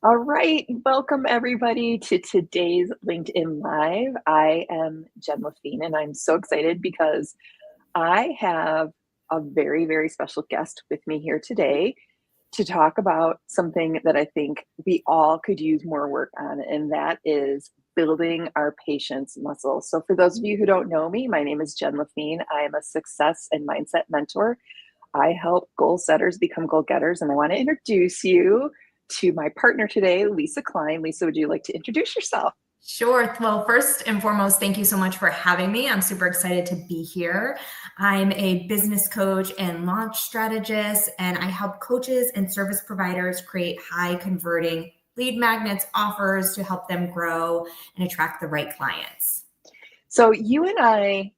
All right, welcome everybody to today's LinkedIn Live. I am Jen Lafine, and I'm so excited because I have a very, very special guest with me here today to talk about something that I think we all could use more work on, and that is building our patience muscle. So, for those of you who don't know me, my name is Jen Lafine. I am a success and mindset mentor. I help goal setters become goal getters, and I want to introduce you to my partner today, Lisa Klein. Lisa, would you like to introduce yourself? Sure. Well, first and foremost, thank you so much for having me. I'm super excited to be here. I'm a business coach and launch strategist, and I help coaches and service providers create high converting lead magnets, offers to help them grow and attract the right clients. So, you and I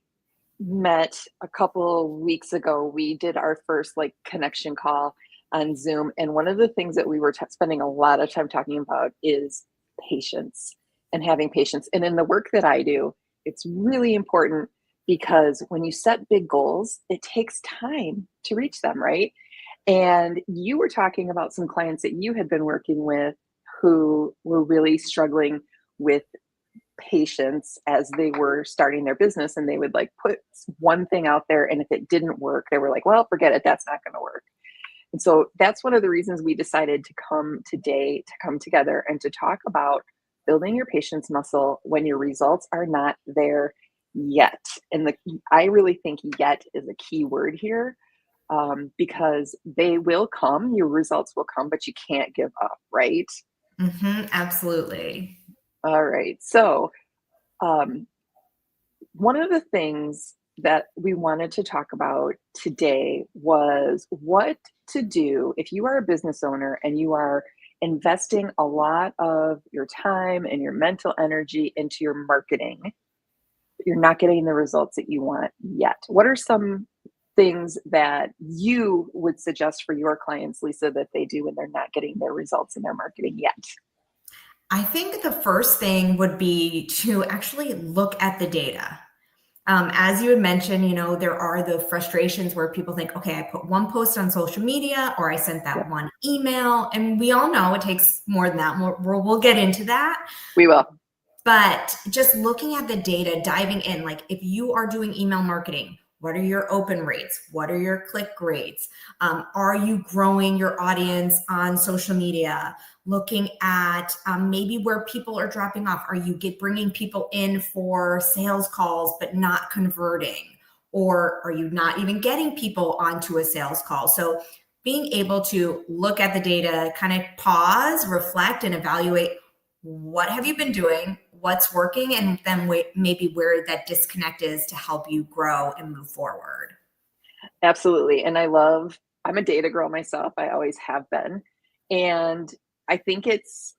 met a couple weeks ago. We did our first connection call on Zoom. And one of the things that we were spending a lot of time talking about is patience and having patience. And in the work that I do, it's really important because when you set big goals, it takes time to reach them, right? And you were talking about some clients that you had been working with who were really struggling with patience as they were starting their business, and they would put one thing out there, and if it didn't work, they were like, well, forget it, that's not going to work. And so that's one of the reasons we decided to come today, to come together and to talk about building your patience muscle when your results are not there yet. And I really think yet is a key word here, because they will come, your results will come, but you can't give up, right? Absolutely. All right. So one of the things that we wanted to talk about today was what to do if you are a business owner and you are investing a lot of your time and your mental energy into your marketing, but you're not getting the results that you want yet. What are some things that you would suggest for your clients, Lisa, that they do when they're not getting their results in their marketing yet? I think the first thing would be to actually look at the data. As you had mentioned, there are the frustrations where people think, okay, I put one post on social media or I sent that Yep, one email. And we all know it takes more than that. We'll get into that. we will. But just looking at the data, diving in, like if you are doing email marketing, what are your open rates? What are your click rates? Are you growing your audience on social media? Looking at maybe where people are dropping off. Are you bringing people in for sales calls but not converting? Or are you not even getting people onto a sales call? So being able to look at the data, kind of pause, reflect, and evaluate what have you been doing, what's working, and then maybe where that disconnect is to help you grow and move forward. Absolutely. And I'm a data girl myself. I always have been. And I think it's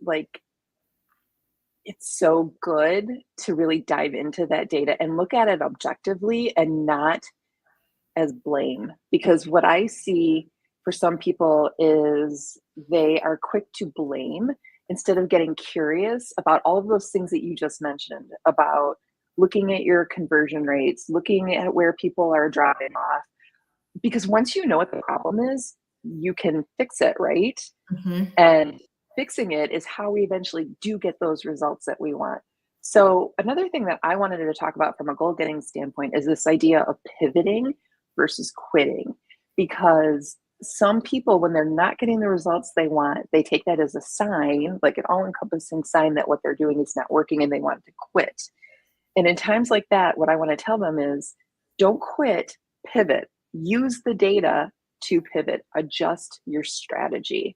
so good to really dive into that data and look at it objectively and not as blame. Because what I see for some people is they are quick to blame instead of getting curious about all of those things that you just mentioned, about looking at your conversion rates, looking at where people are dropping off. Because once you know what the problem is, you can fix it, right? Mm-hmm. And fixing it is how we eventually do get those results that we want. So, another thing that I wanted to talk about from a goal getting standpoint is this idea of pivoting versus quitting. Because some people, when they're not getting the results they want, they take that as a sign, like an all encompassing sign that what they're doing is not working and they want to quit. And in times like that, what I want to tell them is don't quit, pivot, use the data to pivot, adjust your strategy.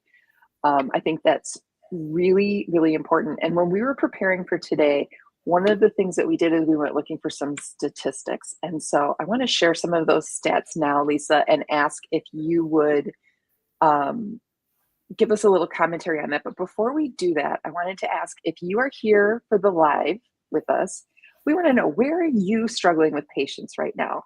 I think that's really, really important. And when we were preparing for today, one of the things that we did is we went looking for some statistics. And so I want to share some of those stats now, Lisa, and ask if you would um, give us a little commentary on that. But before we do that, I wanted to ask if you are here for the live with us, we want to know, where are you struggling with patience right now?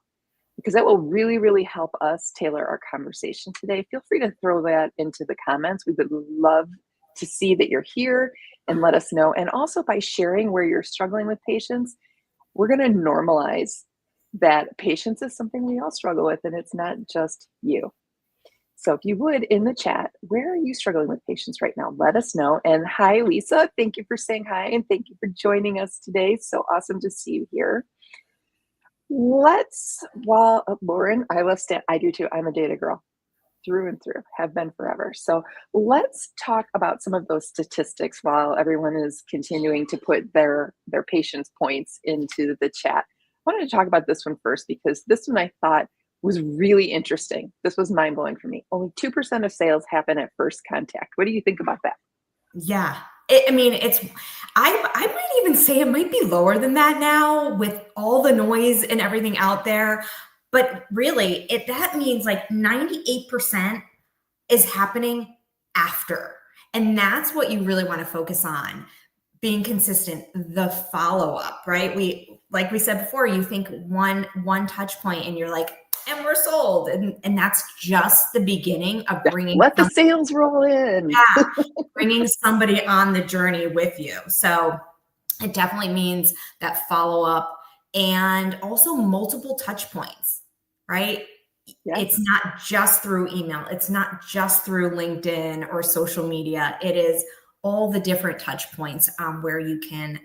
Because that will really, really help us tailor our conversation today. Feel free to throw that into the comments. We would love to see that you're here and let us know. And also, by sharing where you're struggling with patience, we're going to normalize that patience is something we all struggle with, and it's not just you. So if you would, in the chat, where are you struggling with patience right now? Let us know. And hi, Lisa. Thank you for saying hi and thank you for joining us today. So awesome to see you here. Lauren, I love I do too. I'm a data girl through and through, have been forever. So let's talk about some of those statistics while everyone is continuing to put their patience points into the chat. I wanted to talk about this one first because this one I thought was really interesting. This was mind blowing for me. Only 2% of sales happen at first contact. What do you think about that? Yeah. I mean, I might even say it might be lower than that now with all the noise and everything out there. But really, that means like 98% is happening after. And that's what you really want to focus on. Being consistent, the follow-up, right? Like we said before, you think one touch point and you're like, and we're sold. And that's just the beginning of bringing let the sales roll in. Bringing somebody on the journey with you. So it definitely means that follow-up and also multiple touch points, right? Yes. It's not just through email. It's not just through LinkedIn or social media. It is all the different touch points where you can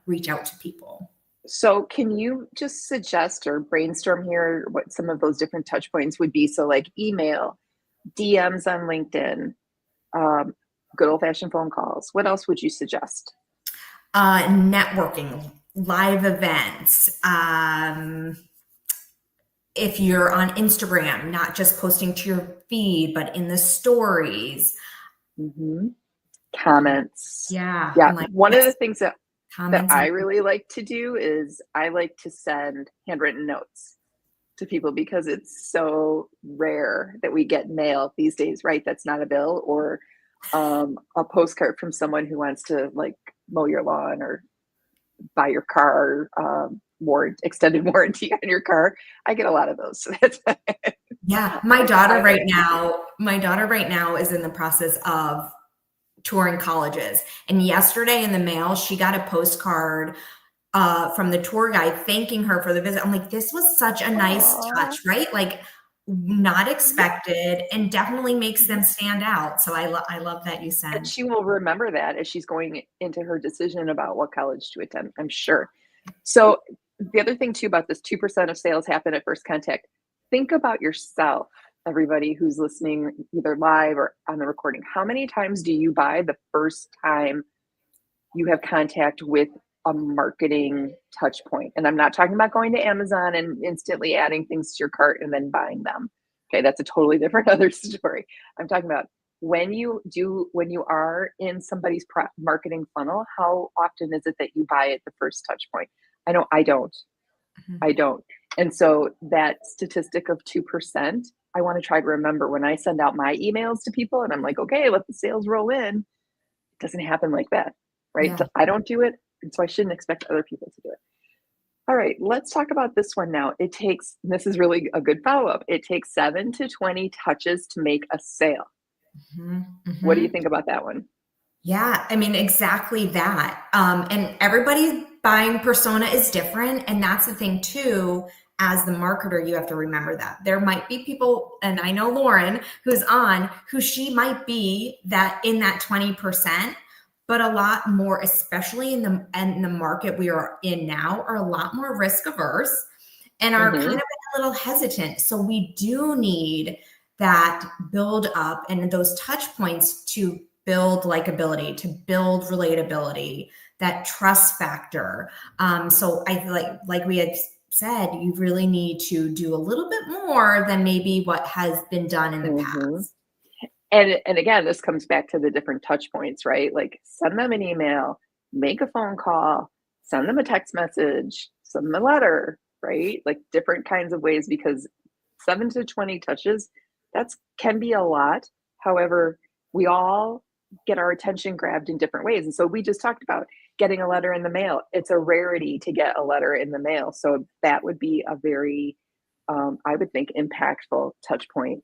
reach out to people. So can you just suggest or brainstorm here what some of those different touch points would be? So like email, DMs on LinkedIn, good old-fashioned phone calls. What else would you suggest? Networking, live events. If you're on Instagram, not just posting to your feed, but in the stories. Mm-hmm. Comments. Yeah. Like, one of the things that I really like to do is I like to send handwritten notes to people because it's so rare that we get mail these days, right? That's not a bill or a postcard from someone who wants to like mow your lawn or buy your car, extended warranty on your car. I get a lot of those. So that's yeah. My daughter right now is in the process of touring colleges. And yesterday in the mail, she got a postcard from the tour guide thanking her for the visit. I'm like, this was such a nice touch, right? Like not expected and definitely makes them stand out. So I love that you said. And she will remember that as she's going into her decision about what college to attend, I'm sure. So the other thing too about this 2% of sales happen at first contact, think about yourself. Everybody who's listening either live or on the recording, how many times do you buy the first time you have contact with a marketing touch point? And I'm not talking about going to Amazon and instantly adding things to your cart and then buying them. Okay, that's a totally different other story. I'm talking about when you are in somebody's marketing funnel, how often is it that you buy at the first touch point? I know I don't. Mm-hmm. I don't. And so that statistic of 2%, I want to try to remember when I send out my emails to people and I'm like, okay, let the sales roll in. It doesn't happen like that, right? Yeah. So I don't do it. And so I shouldn't expect other people to do it. All right, let's talk about this one now. This is really a good follow-up. It takes 7 to 20 touches to make a sale. Mm-hmm. Mm-hmm. What do you think about that one? Yeah, I mean, exactly that. And everybody's buying persona is different. And that's the thing too, as the marketer, you have to remember that there might be people, and I know Lauren who's on, who she might be that in that 20%, but a lot more, especially in the market we are in now, are a lot more risk averse and are kind of a little hesitant. So we do need that build up and those touch points to build likability, to build relatability, that trust factor. So I feel like we had said, you really need to do a little bit more than maybe what has been done in the past. And again, this comes back to the different touch points, right? Like send them an email, make a phone call, send them a text message, send them a letter, right? Like different kinds of ways, because 7 to 20 touches, can be a lot. However, we all get our attention grabbed in different ways. And so we just talked about getting a letter in the mail. It's a rarity to get a letter in the mail. So that would be a very, I would think, impactful touch point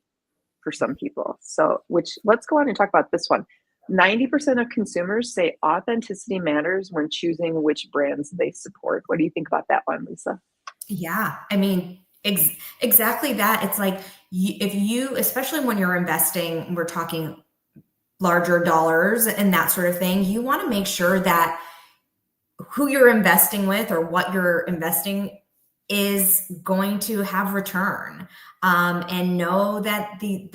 for some people. So, let's go on and talk about this one. 90% of consumers say authenticity matters when choosing which brands they support. What do you think about that one, Lisa? Yeah, I mean, Exactly that. It's like if you, especially when you're investing, we're talking larger dollars and that sort of thing, you want to make sure that who you're investing with or what you're investing is going to have return, and know that the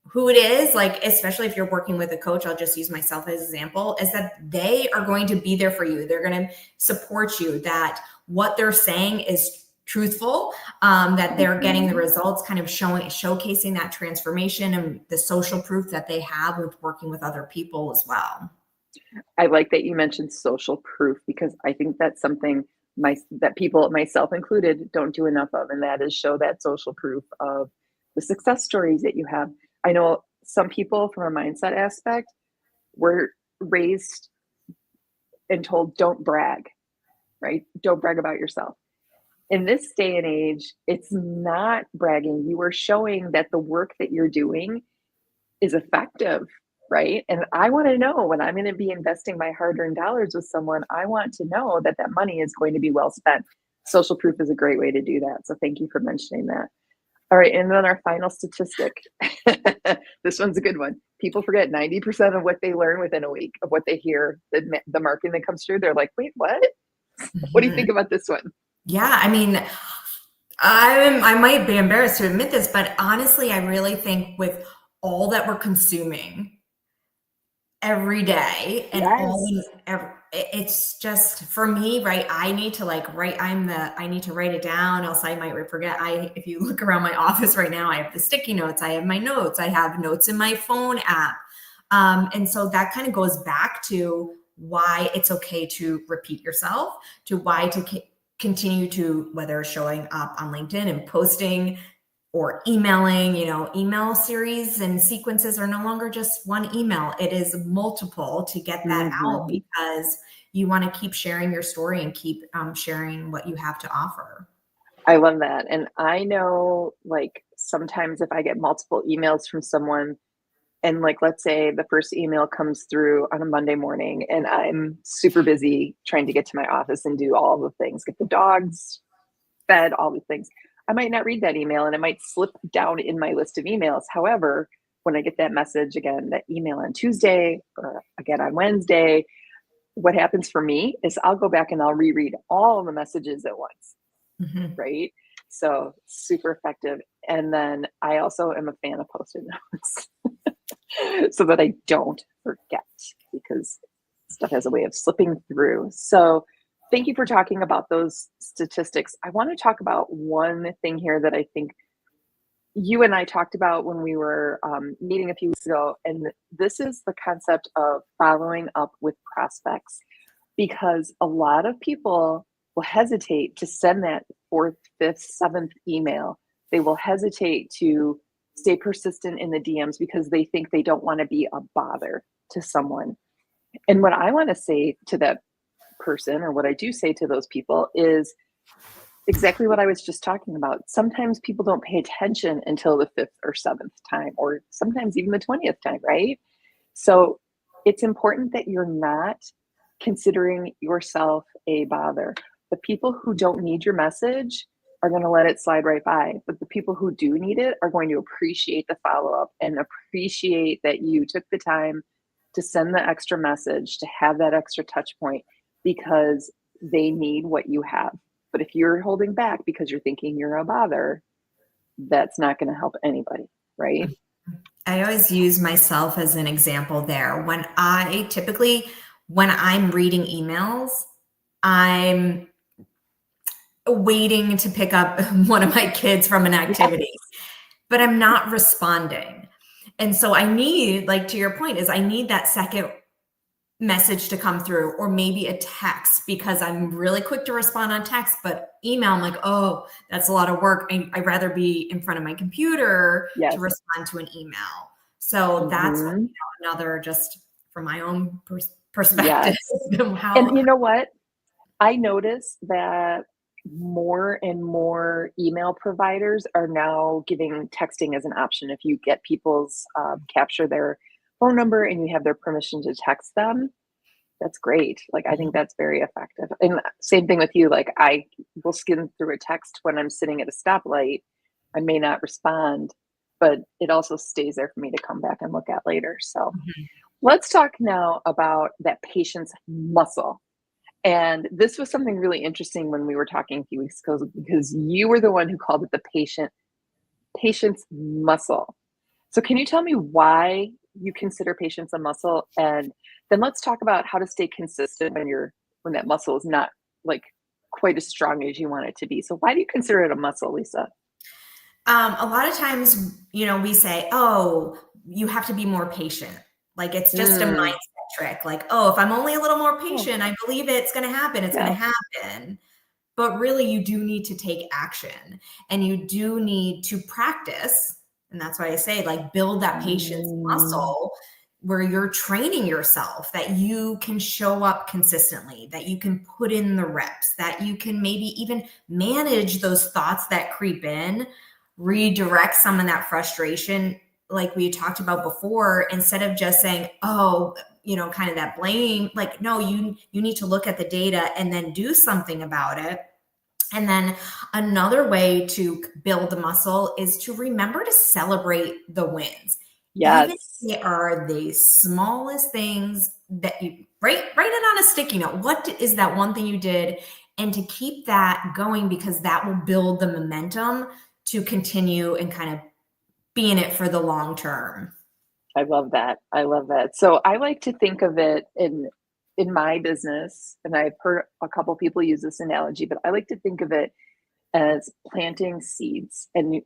who it is, like especially if you're working with a coach, I'll just use myself as an example, is that they are going to be there for you. They're going to support you, that what they're saying is truthful, that they're getting the Mhm. results, kind of showcasing that transformation and the social proof that they have with working with other people as well. I like that you mentioned social proof because I think that's something that people, myself included, don't do enough of, and that is show that social proof of the success stories that you have. I know some people from a mindset aspect were raised and told, don't brag, right? Don't brag about yourself. In this day and age, it's not bragging. You are showing that the work that you're doing is effective, right? And I want to know when I'm going to be investing my hard earned dollars with someone, I want to know that that money is going to be well spent. Social proof is a great way to do that. So thank you for mentioning that. All right. And then our final statistic. This one's a good one. People forget 90% of what they learn within a week of what they hear, the marketing that comes through. They're like, wait, what? What do you Mhm. think about this one? Yeah, I mean, I might be embarrassed to admit this, but honestly, I really think with all that we're consuming every day and all Yes. the it's just for me, right? I need to like write. I need to write it down, else I might forget. If you look around my office right now, I have the sticky notes, I have my notes, I have notes in my phone app, and so that kind of goes back to why it's okay to repeat yourself, to why to continue to, whether showing up on LinkedIn and posting or emailing. Email series and sequences are no longer just one email. It is multiple to get that out, Hmm. because you want to keep sharing your story and keep sharing what you have to offer. I love that. And I know, like, sometimes if I get multiple emails from someone, and like, let's say the first email comes through on a Monday morning, and I'm super busy trying to get to my office and do all the things, get the dogs fed, all the things. I might not read that email and it might slip down in my list of emails. However, when I get that message again, that email on Tuesday or again on Wednesday, what happens for me is I'll go back and I'll reread all the messages at once, Mhm. right? So super effective. And then I also am a fan of post-it notes so that I don't forget because stuff has a way of slipping through. So thank you for talking about those statistics. I want to talk about one thing here that I think you and I talked about when we were meeting a few weeks ago. And this is the concept of following up with prospects, because a lot of people will hesitate to send that fourth, fifth, seventh email. They will hesitate to stay persistent in the DMs because they think they don't want to be a bother to someone. And what I want to say to that person, or what I do say to those people, is exactly what I was just talking about. Sometimes people don't pay attention until the fifth or seventh time, or sometimes even the 20th time, right? So it's important that you're not considering yourself a bother. The people who don't need your message are going to let it slide right by. But the people who do need it are going to appreciate the follow up and appreciate that you took the time to send the extra message, to have that extra touch point, because they need what you have. But if you're holding back because you're thinking you're a bother, that's not going to help anybody, right? I always use myself as an example there. When I'm reading emails, I'm waiting to pick up one of my kids from an activity, Yes. but I'm not responding. And so I need, like to your point, is I need that second message to come through, or maybe a text, because I'm really quick to respond on text, but email, I'm like, oh, that's a lot of work. I'd rather be in front of my computer to Yes. respond to an email. So that's Hmm. another, just from my own perspective, Yes. how. And you know what? I notice that more and more email providers are now giving texting as an option. If you get people's capture their phone number and you have their permission to text them, That's great. Like, I think Mhm. that's very effective. And same thing with you. Like, I will skim through a text when I'm sitting at a stoplight. I may not respond, but it also stays there for me to come back and look at later. So Mhm. let's talk now about that patience muscle. And this was something really interesting when we were talking a few weeks ago because you were the one who called it the patience muscle. So can you tell me why you consider patience a muscle? And then let's talk about how to stay consistent when that muscle is not like quite as strong as you want it to be. So why do you consider it a muscle, Lisa? A lot of times, we say, oh, you have to be more patient. Like it's just a Mm. mindset trick. Like, oh, if I'm only a little more Oh, patient, I believe it's going to happen. It's going yeah. to happen. But really, you do need to take action and you do need to practice. And that's why I say, like, build that patience Mm. muscle where you're training yourself that you can show up consistently, that you can put in the reps, that you can maybe even manage those thoughts that creep in, redirect some of that frustration, like we talked about before, instead of just saying, oh, kind of that blame. Like, no, you need to look at the data and then do something about it. And then another way to build the muscle is to remember to celebrate the wins. Even if Yes. they are the smallest things that you write it on a sticky note. What is that one thing you did? And to keep that going, because that will build the momentum to continue and kind of be in it for the long term. I love that. I love that. So I like to think of it in my business, and I've heard a couple people use this analogy, but I like to think of it as planting seeds and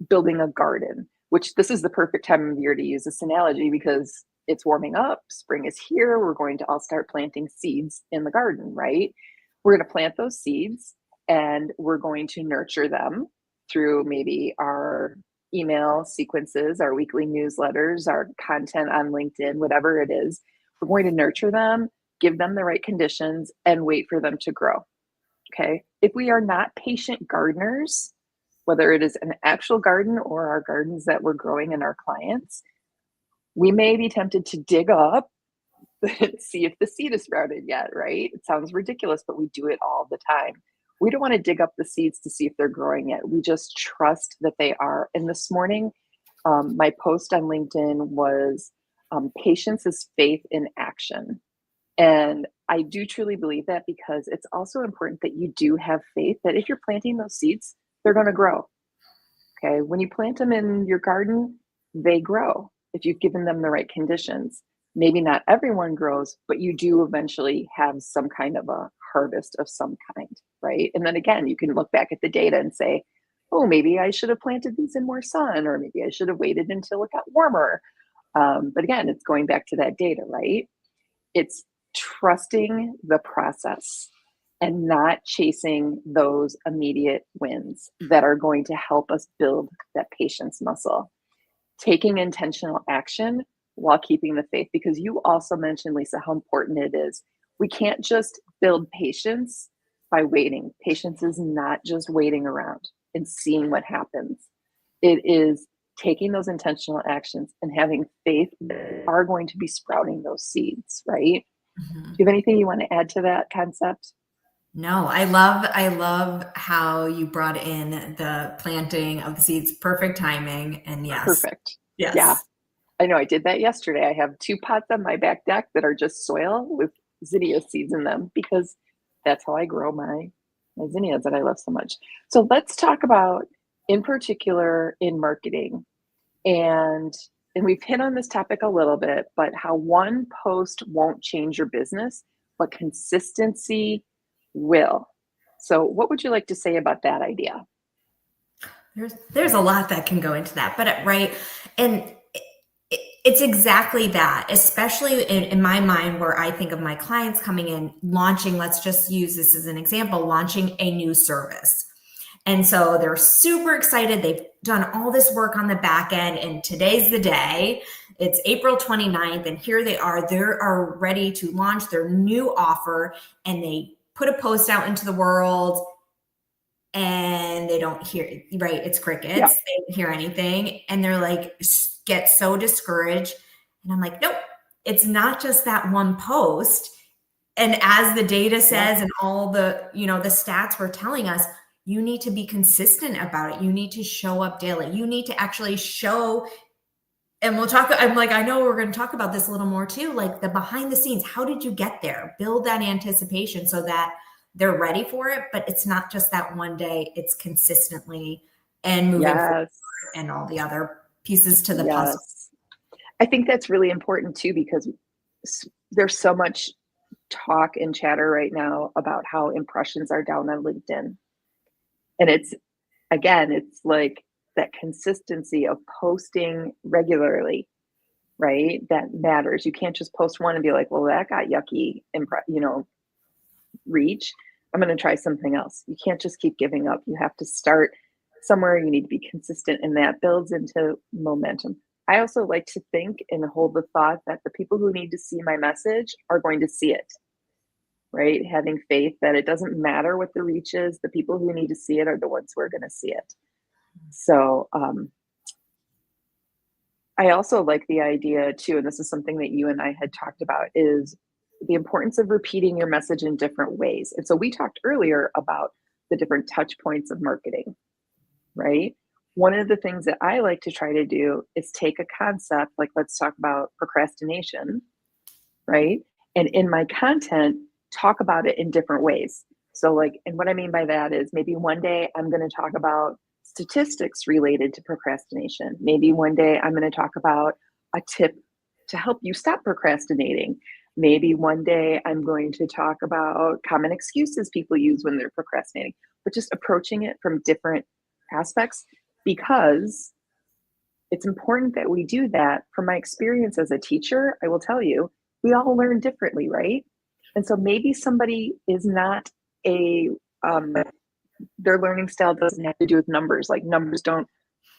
building a garden, which this is the perfect time of year to use this analogy because it's warming up, spring is here, we're going to all start planting seeds in the garden, right? We're going to plant those seeds and we're going to nurture them through maybe our email sequences, our weekly newsletters, our content on LinkedIn, whatever it is. We're going to nurture them, give them the right conditions, and wait for them to grow. Okay. If we are not patient gardeners, whether it is an actual garden or our gardens that we're growing in our clients, we may be tempted to dig up and see if the seed is sprouted yet, right? It sounds ridiculous, but we do it all the time. We don't want to dig up the seeds to see if they're growing yet. We just trust that they are. And this morning, my post on LinkedIn was patience is faith in action. And I do truly believe that because it's also important that you do have faith that if you're planting those seeds, they're going to grow. Okay. When you plant them in your garden, they grow if you've given them the right conditions. Maybe not everyone grows, but you do eventually have some kind of a harvest of some kind. Right. And then again, you can look back at the data and say, oh, maybe I should have planted these in more sun, or maybe I should have waited until it got warmer. But again, it's going back to that data, right? It's trusting the process and not chasing those immediate wins that are going to help us build that patience muscle. Taking intentional action while keeping the faith, because you also mentioned, Lisa, how important it is. We can't just build patience by waiting. Patience is not just waiting around and seeing what happens. It is taking those intentional actions and having faith that are going to be sprouting those seeds, right? Mhm. Do you have anything you want to add to that concept? No, I love how you brought in the planting of the seeds, perfect timing. And yes, Perfect. Yeah, yes. I know I did that yesterday. I have two pots on my back deck that are just soil with zinnia seeds in them because that's how I grow my zinnias that I love so much. So let's talk about, in particular, in marketing, and and we've hit on this topic a little bit, but how one post won't change your business, but consistency will. So what would you like to say about that idea? There's a lot that can go into that, but right, and it's exactly that, especially in my mind, where I think of my clients coming in, launching, let's just use this as an example, launching a new service. And so they're super excited. They've done all this work on the back end, and today's the day. It's April 29th, and here they are. They are ready to launch their new offer, and they put a post out into the world, and they don't hear, right? It's Yeah. crickets. They don't hear anything. And they're like, get so discouraged. And I'm like, nope, it's not just that one post. And as the data Yeah. says and all the, the stats were telling us, you need to be consistent about it. You need to show up daily. You need to actually show, and we'll talk, I'm like, I know we're going to talk about this a little more too, like the behind the scenes. How did you get there? Build that anticipation so that they're ready for it, but it's not just that one day, it's consistently and moving forward Yes. and all the other pieces to the puzzle. Yes. I think that's really important too, because there's so much talk and chatter right now about how impressions are down on LinkedIn. And it's like that consistency of posting regularly, right? That matters. You can't just post one and be like, well, that got yucky, reach. I'm going to try something else. You can't just keep giving up. You have to start somewhere. You need to be consistent, and that builds into momentum. I also like to think and hold the thought that the people who need to see my message are going to see it, right? Having faith that it doesn't matter what the reach is, the people who need to see it are the ones who are going to see it. So I also like the idea too, and this is something that you and I had talked about, is the importance of repeating your message in different ways. And so we talked earlier about the different touch points of marketing, right? One of the things that I like to try to do is take a concept, like let's talk about procrastination, right? And in my content, talk about it in different ways. So, like, and what I mean by that is maybe one day I'm going to talk about statistics related to procrastination. Maybe one day I'm going to talk about a tip to help you stop procrastinating. Maybe one day I'm going to talk about common excuses people use when they're procrastinating, but just approaching it from different aspects, because it's important that we do that. From my experience as a teacher, I will tell you, we all learn differently, right? And so maybe somebody is not their learning style doesn't have to do with numbers. Like numbers don't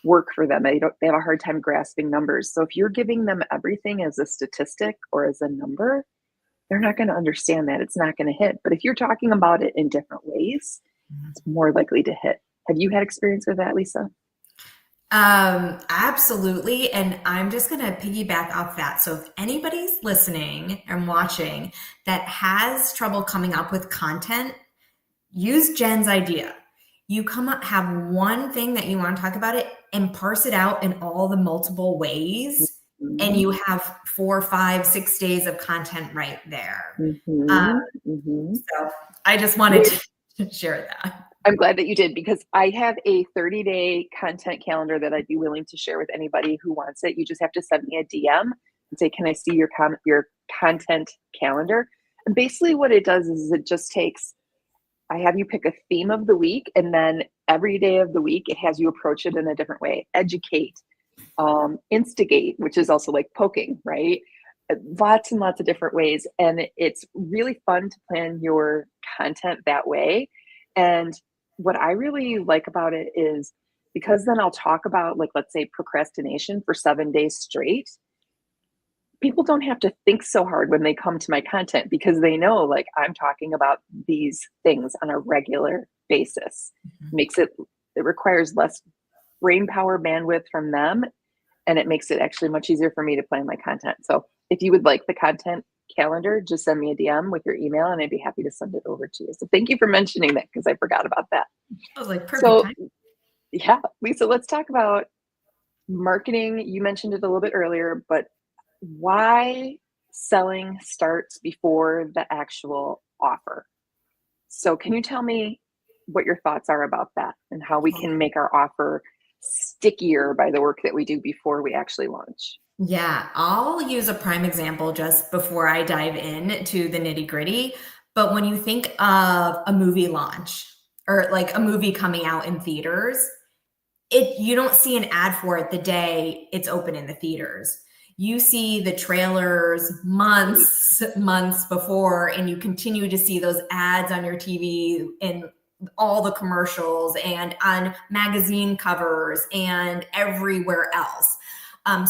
work for them. They have a hard time grasping numbers. So if you're giving them everything as a statistic or as a number, they're not going to understand that. It's not going to hit. But if you're talking about it in different ways, it's more likely to hit. Have you had experience with that, Lisa? Absolutely. And I'm just going to piggyback off that. So if anybody's listening and watching that has trouble coming up with content, use Jen's idea. You come up, have one thing that you want to talk about it and parse it out in all the multiple ways. Mm-hmm. And you have 4, 5, 6 days of content right there. Mm-hmm. So I just wanted to share that. I'm glad that you did, because I have a 30-day content calendar that I'd be willing to share with anybody who wants it. You just have to send me a DM and say, can I see your content calendar? And basically what it does is it just takes, I have you pick a theme of the week, and then every day of the week, it has you approach it in a different way. Educate, instigate, which is also like poking, right? Lots and lots of different ways. And it's really fun to plan your content that way. And what I really like about it is, because then I'll talk about, like, let's say procrastination for 7 days straight. People don't have to think so hard when they come to my content, because they know, like, I'm talking about these things on a regular basis. It requires less brain power bandwidth from them, and it makes it actually much easier for me to plan my content. So if you would like the content calendar, just send me a DM with your email and I'd be happy to send it over to you. So thank you for mentioning that, because I forgot about that. I was like, perfect. So yeah, Lisa, let's talk about marketing. You mentioned it a little bit earlier, but why selling starts before the actual offer. So can you tell me what your thoughts are about that, and how we can make our offer stickier by the work that we do before we actually launch? Yeah, I'll use a prime example just before I dive in to the nitty gritty. But when you think of a movie launch or like a movie coming out in theaters, you don't see an ad for it the day it's open in the theaters. You see the trailers months before, and you continue to see those ads on your TV and all the commercials and on magazine covers and everywhere else.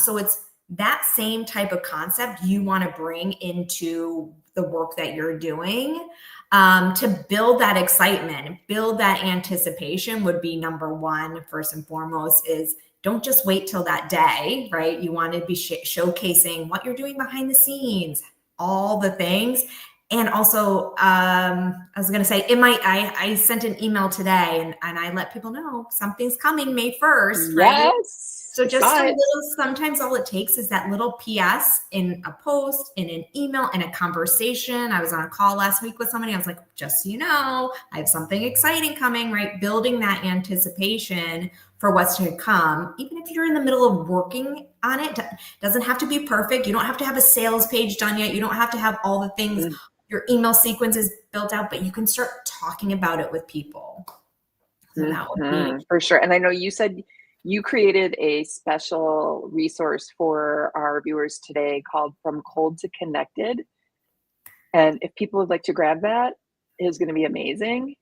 So it's that same type of concept you want to bring into the work that you're doing, to build that excitement, build that anticipation would be number one. First and foremost is, don't just wait till that day, right? You want to be showcasing what you're doing behind the scenes, all the things. And also, I was going to say, I sent an email today and I let people know something's coming May 1st, right? Yes, So I just saw a it. little, sometimes all it takes is that little PS in a post, in an email, in a conversation. I was on a call last week with somebody. I was like, just so you know, I have something exciting coming, right? Building that anticipation for what's to come. Even if you're in the middle of working on it, doesn't have to be perfect. You don't have to have a sales page done yet. You don't have to have all the things, your email sequence is built out, but you can start talking about it with people. So that would be For sure. And I know you said you created a special resource for our viewers today called From Cold to Connected. And if people would like to grab that, it is going to be amazing.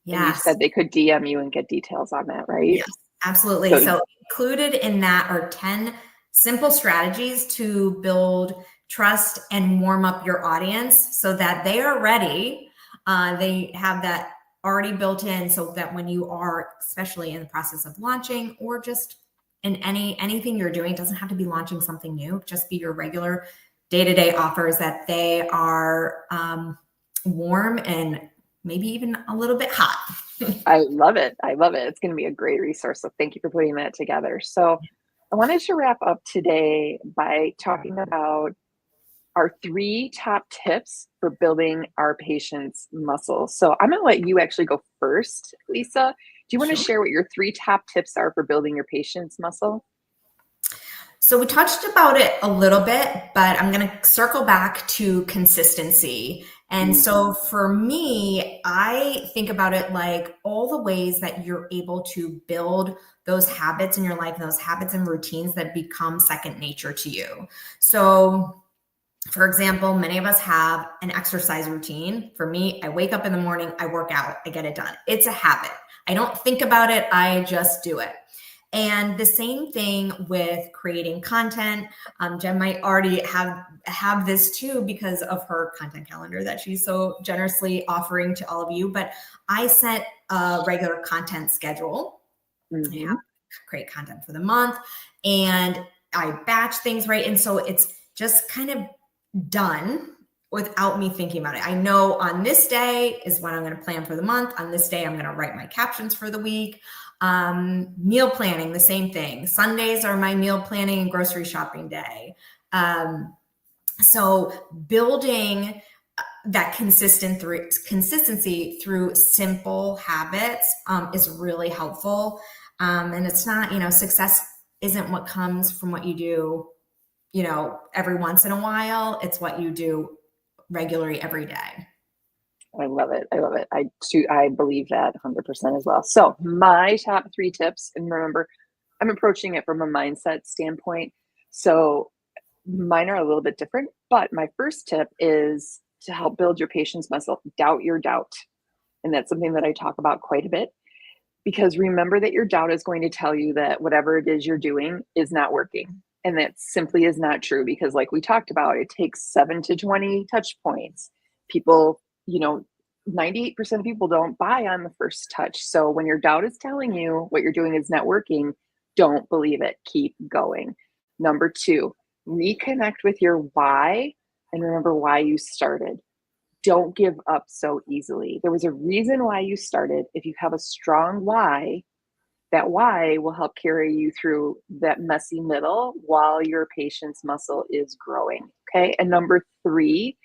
And you yes. said they could DM you and get details on that, right? Yes, absolutely. So, So included in that are 10 simple strategies to build trust and warm up your audience so that they are ready. They have that already built in so that when you are, especially in the process of launching or just in anything you're doing, it doesn't have to be launching something new, just be your regular day-to-day offers, that they are warm and maybe even a little bit hot. I love it. I love it. It's going to be a great resource. So thank you for putting that together. So I wanted to wrap up today by talking about our 3 top tips for building our patients' muscles. So I'm going to let you actually go first, Lisa. Do you want to Sure. share what your 3 top tips are for building your patient's muscle? So we touched about it a little bit, but I'm going to circle back to consistency. And Mm, so for me, I think about it like all the ways that you're able to build those habits in your life, those habits and routines that become second nature to you. So for example, many of us have an exercise routine. For me, I wake up in the morning, I work out, I get it done. It's a habit. I don't think about it, I just do it. And the same thing with creating content. Jen might already have this too because of her content calendar that she's so generously offering to all of you. But I set a regular content schedule. I have mhm. create content for the month and I batch things, right? And so it's just kind of done without me thinking about it. I know on this day is when I'm going to plan for the month. On this day, I'm going to write my captions for the week. Meal planning, the same thing. Sundays are my meal planning and grocery shopping day. So building that consistency through simple habits is really helpful. And it's not, success isn't what comes from what you do, every once in a while. It's what you do regularly every day. I love it. I love it. I believe that 100% as well. So my top 3 tips, and remember, I'm approaching it from a mindset standpoint. So mine are a little bit different, but my first tip is to help build your patience muscle, doubt your doubt. And that's something that I talk about quite a bit because remember that your doubt is going to tell you that whatever it is you're doing is not working. And that simply is not true because, like we talked about, it takes 7 to 20 touch points. People, 98% of people don't buy on the first touch. So when your doubt is telling you what you're doing is not working, don't believe it. Keep going. Number 2, reconnect with your why and remember why you started. Don't give up so easily. There was a reason why you started. If you have a strong why, that why will help carry you through that messy middle while your patient's muscle is growing. Okay. And number 3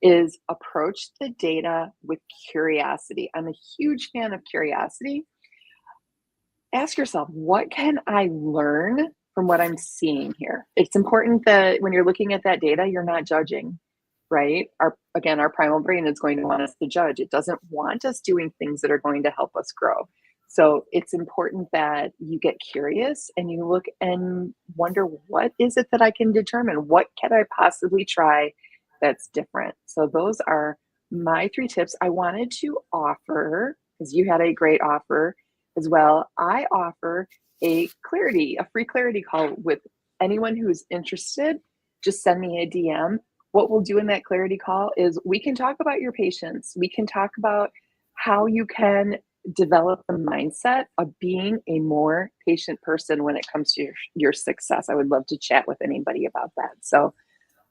is approach the data with curiosity. I'm a huge fan of curiosity. Ask yourself, what can I learn from what I'm seeing here? It's important that when you're looking at that data, you're not judging, right? Our primal brain is going to want us to judge. It doesn't want us doing things that are going to help us grow. So it's important that you get curious and you look and wonder, what is it that I can determine? What can I possibly try that's different? So those are my 3 tips I wanted to offer because you had a great offer as well. I offer a free clarity call with anyone who is interested. Just send me a DM. What we'll do in that clarity call is we can talk about your patients. We can talk about how you can develop the mindset of being a more patient person when it comes to your success. I would love to chat with anybody about that. So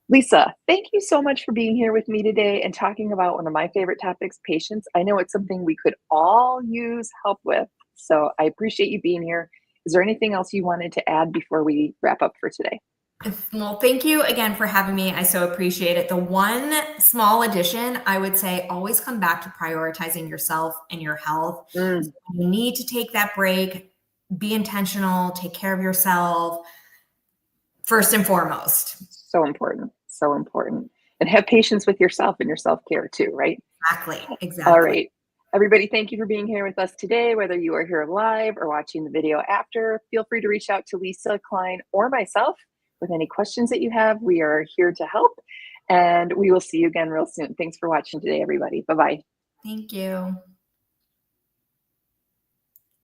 Lisa, thank you so much for being here with me today and talking about one of my favorite topics, patience. I know it's something we could all use help with. So I appreciate you being here. Is there anything else you wanted to add before we wrap up for today? Well, thank you again for having me. I so appreciate it. The one small addition, I would say, always come back to prioritizing yourself and your health. So Mm, you need to take that break, be intentional, take care of yourself first and foremost. so important. So important. And have patience with yourself and your self care too, right? Exactly. All Exactly. right. Everybody, thank you for being here with us today. Whether you are here live or watching the video after, feel free to reach out to Lisa Klein or myself with any questions that you have. We are here to help, and we will see you again real soon. Thanks for watching today, everybody. Bye bye. Thank you.